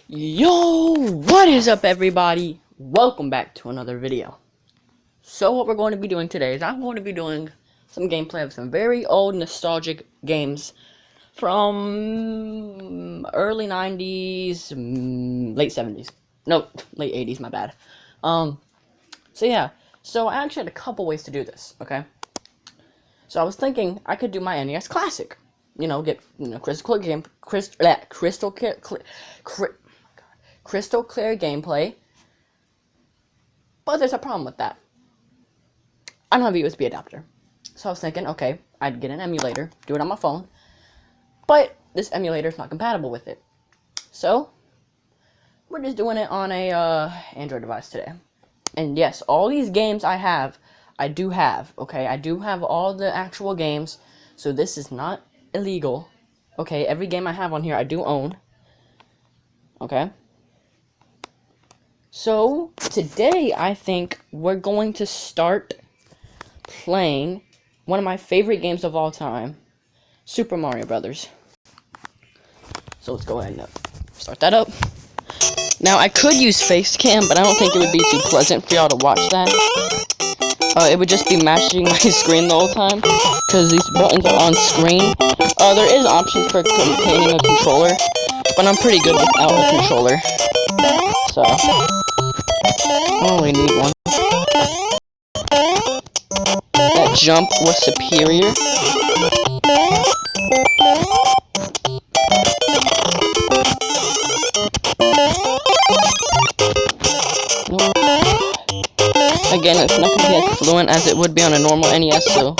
Yo, what is up everybody? Welcome back to another video. So what we're going to be doing today is I'm going to be doing some gameplay of some very old nostalgic games from early 90s, late 70s. No, late 80s, my bad. So yeah, so I actually had a couple ways to do this, okay? So I was thinking I could do my NES Classic. Get crystal clear gameplay. But there's a problem with that. I don't have a USB adapter. So I was thinking, okay, I'd get an emulator, do it on my phone. But this emulator is not compatible with it. So we're just doing it on a Android device today. And yes, all these games I do have, okay? I do have all the actual games, so this is not illegal. Okay, every game I have on here I do own. Okay? So, today I think we're going to start playing one of my favorite games of all time, Super Mario Brothers. So let's go ahead and start that up. Now, I could use Facecam, but I don't think it would be too pleasant for y'all to watch that. It would just be matching my screen the whole time, because these buttons are on screen. There is options for containing a controller, but I'm pretty good without a controller. So, I only need one. That jump was superior. Again, it's not going to be as fluent as it would be on a normal NES, so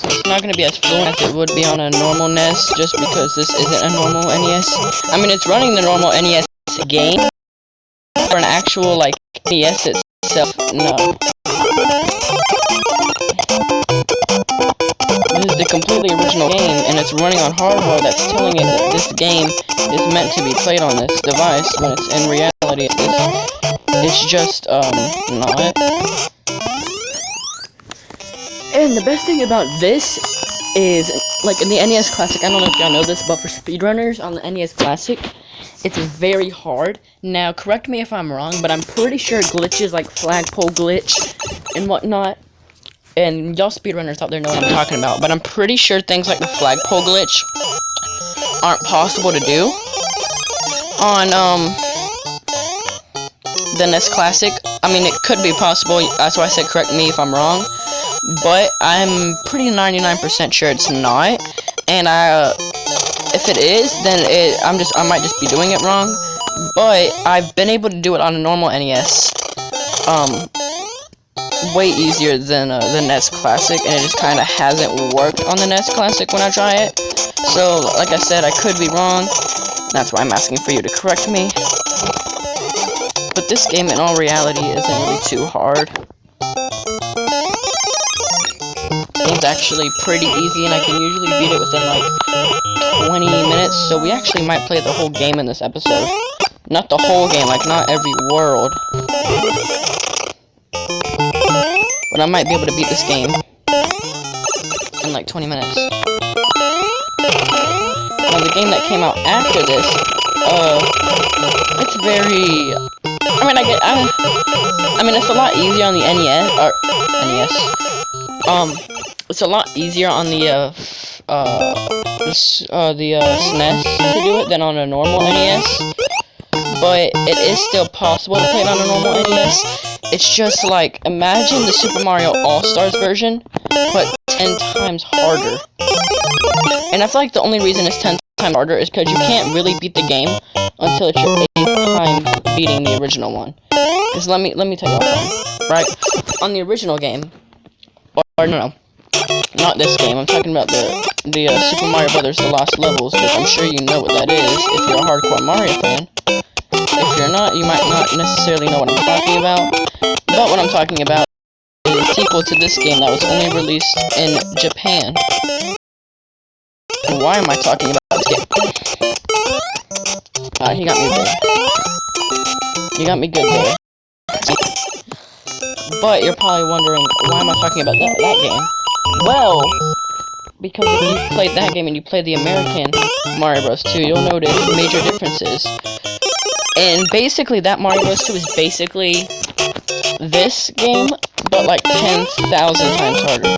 it's not going to be as fluent as it would be on a normal NES, just because this isn't a normal NES. I mean, it's running the normal NES game, for an actual, NES itself, no. This is the completely original game, and it's running on hardware that's telling it that this game is meant to be played on this device, when it's in reality, it's just, not. And the best thing about this is, in the NES Classic, I don't know if y'all know this, but for speedrunners on the NES Classic, it's very hard. Now, correct me if I'm wrong, but I'm pretty sure glitches like flagpole glitch and whatnot, and y'all speedrunners out there know what I'm talking about, but I'm pretty sure things like the flagpole glitch aren't possible to do on, the NES Classic. I mean, it could be possible, that's why I said correct me if I'm wrong, but I'm pretty 99% sure it's not, and if it is, then I might just be doing it wrong, but I've been able to do it on a normal NES, way easier than the NES Classic, and it just kind of hasn't worked on the NES Classic when I try it. So, like I said, I could be wrong. That's why I'm asking for you to correct me. But this game, in all reality, isn't really too hard. This game's actually pretty easy, and I can usually beat it within, 20 minutes. So we actually might play the whole game in this episode. Not the whole game, not every world. But I might be able to beat this game in 20 minutes. Now the game that came out after this, it's very, it's a lot easier on the it's a lot easier on the SNES to do it than on a normal NES. But it is still possible to play it on a normal NES. It's just imagine the Super Mario All-Stars version, but 10 times harder. And I feel like the only reason it's 10 times harder is because you can't really beat the game until it's your 8th time beating the original one. Because let me tell you something, right? On the original game, or no, not this game, I'm talking about the Super Mario Brothers The Lost Levels, which I'm sure you know what that is if you're a hardcore Mario fan. If you're not, you might not necessarily know what I'm talking about. But what I'm talking about is a sequel to this game that was only released in Japan. And why am I talking about this game? He got me there. He got me good there. But you're probably wondering, why am I talking about that game? Well, because if you played that game and you played the American Mario Bros. 2, you'll notice major differences. And basically, that Mario Bros. 2 is basically this game, but like 10,000 times harder.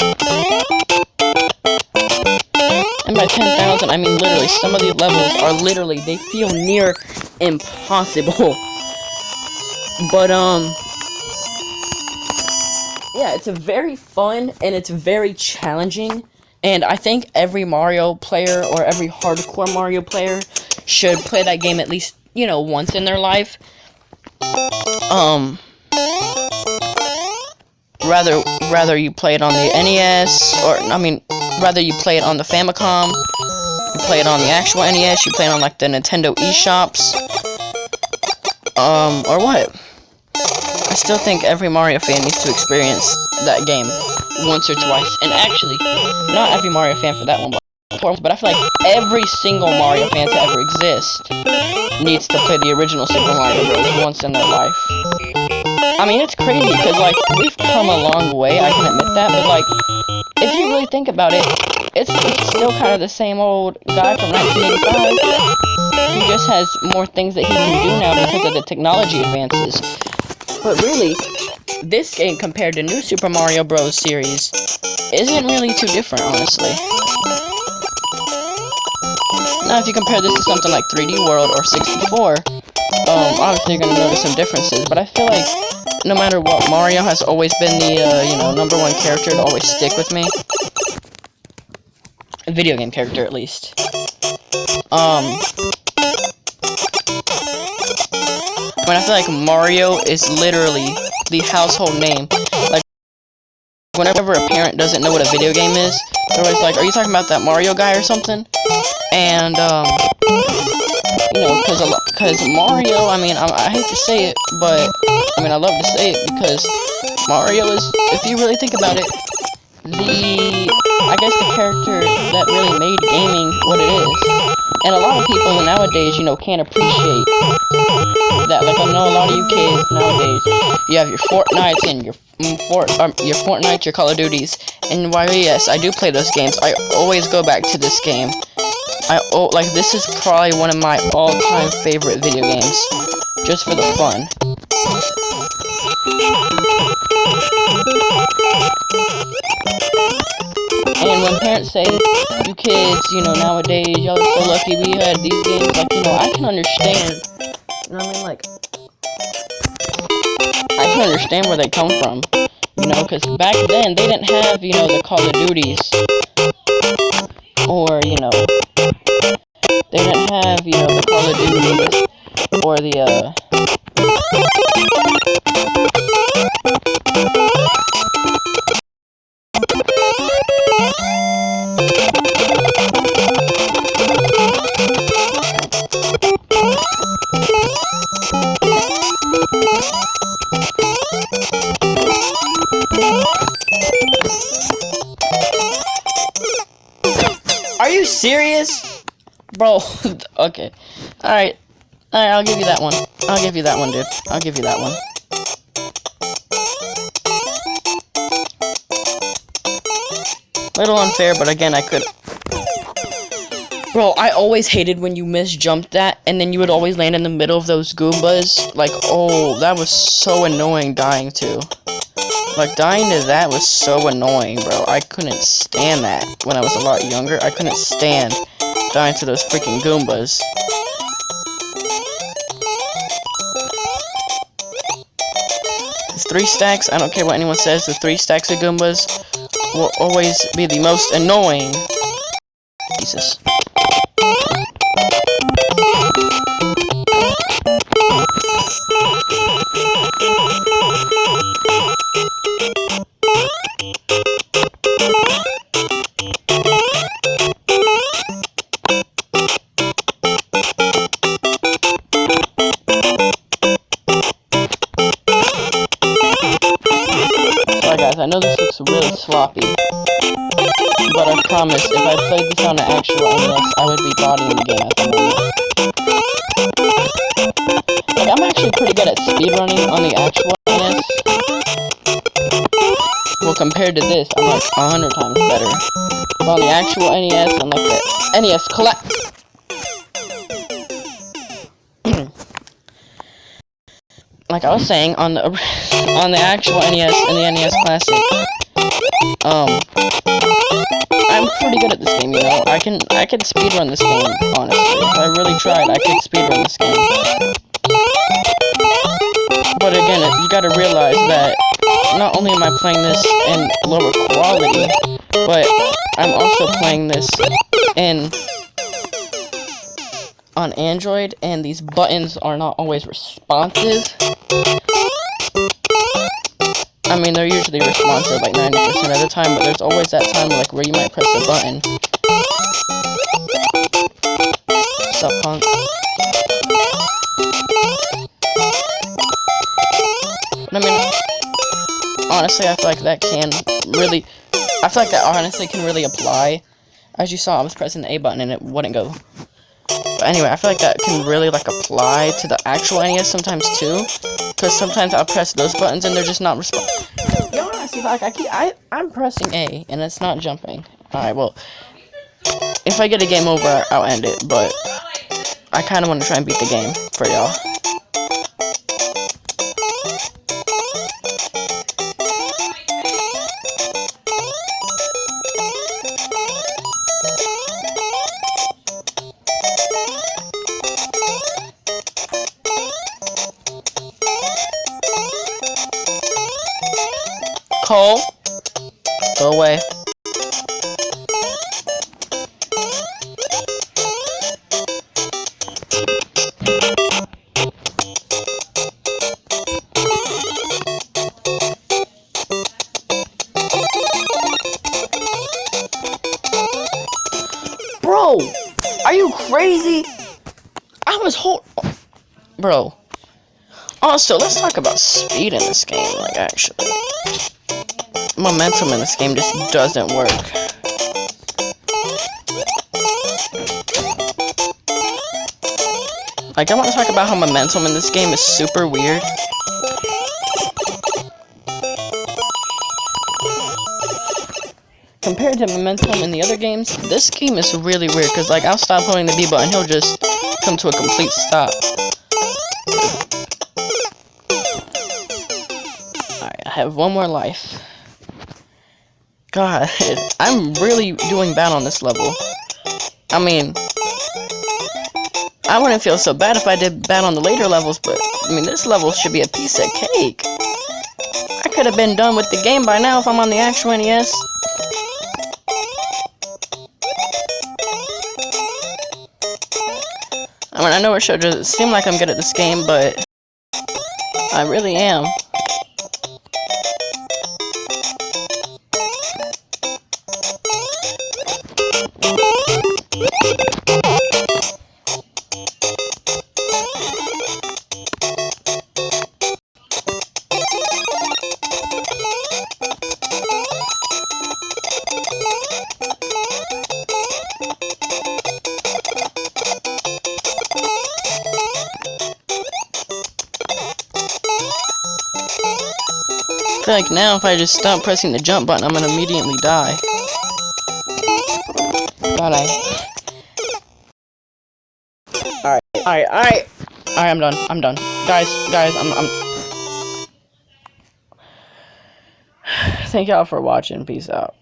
And by 10,000, I mean literally, some of these levels are literally, they feel near impossible. But, yeah, it's a very fun, and it's very challenging, and I think every Mario player, or every hardcore Mario player, should play that game at least, you know, once in their life. Rather you play it on the NES, or, I mean, rather you play it on the Famicom, you play it on the actual NES, you play it on, like, the Nintendo eShops, or what? I still think every Mario fan needs to experience that game once or twice. And actually, not every Mario fan for that one, but I feel like every single Mario fan to ever exist needs to play the original Super Mario Bros. Once in their life. I mean, it's crazy, because, like, we've come a long way, I can admit that, but, like, if you really think about it, it's still kind of the same old guy from 1985. He just has more things that he can do now because of the technology advances. But really, this game compared to New Super Mario Bros. Series isn't really too different, honestly. Now, if you compare this to something like 3D World or 64, obviously you're going to notice some differences, but I feel like no matter what, Mario has always been the, you know, #1 character to always stick with me. A video game character, at least. I mean, I feel like Mario is literally the household name. Like, whenever a parent doesn't know what a video game is, they're always like, are you talking about that Mario guy or something? And, you know, because Mario, I mean, I hate to say it, but, I mean, I love to say it, because Mario is, if you really think about it, I guess the character that really made gaming what it is. And a lot of people nowadays, you know, can't appreciate that. Like, I know a lot of you kids nowadays, you have your Fortnites and your Fortnite, your Call of Duties, and while yes, I do play those games, I always go back to this game. Like, this is probably one of my all-time favorite video games, just for the fun. And when parents say, you kids, you know, nowadays, y'all are so lucky we had these games, like, you know, I can understand, you know what I mean, like, I can understand where they come from, you know, because back then, they didn't have, you know, the Call of Duties, or, you know, they didn't have, you know, the Call of Duties, or the, Are you serious? Bro, okay. Alright, I'll give you that one. I'll give you that one, dude. I'll give you that one. Little unfair, but again, I could... Bro, I always hated when you misjumped that, and then you would always land in the middle of those Goombas. Like, oh, that was so annoying dying to. Like, dying to that was so annoying, bro. I couldn't stand that when I was a lot younger. I couldn't stand dying to those freaking Goombas. The 3 stacks, I don't care what anyone says, the 3 stacks of Goombas will always be the most annoying. Jesus. Sorry guys, I know this looks really sloppy, but I promise, if I played this on an actual NES, I would be bodying the game at the moment. Like, I'm actually pretty good at speedrunning on the actual NES, So compared to this, I'm like 100 times better. But on the actual NES and like the NES Classic, like I was saying, on the actual NES and the NES Classic, I'm pretty good at this game. You know, I can speedrun this game. Honestly, if I really tried, I could speedrun this game. But again, you gotta realize that not only am I playing this in lower quality, but I'm also playing this on Android, and these buttons are not always responsive. I mean, they're usually responsive like 90% of the time, but there's always that time like where you might press a button. What's up, punk? But I mean, honestly, I feel like that honestly can really apply. As you saw, I was pressing the A button and it wouldn't go. But anyway, I feel like that can really like apply to the actual NES sometimes too, because sometimes I'll press those buttons and they're just not responding. Yo, honestly, like I'm pressing A and it's not jumping. All right, well, if I get a game over, I'll end it. But I kind of want to try and beat the game for y'all. Cole, go away. Bro, are you crazy? Bro. Also, let's talk about speed in this game, like, actually. Momentum in this game just doesn't work. Like, I want to talk about how momentum in this game is super weird. Compared to momentum in the other games, this game is really weird, because, like, I'll stop holding the B button, he'll just come to a complete stop. Alright, I have one more life. God, I'm really doing bad on this level. I mean, I wouldn't feel so bad if I did bad on the later levels, but, I mean, this level should be a piece of cake. I could have been done with the game by now if I'm on the actual NES. I mean, I know it should just seem like I'm good at this game, but I really am. I feel like now if I just stop pressing the jump button, I'm gonna immediately die. God, Alright, I'm done. Guys, I'm... Thank y'all for watching. Peace out.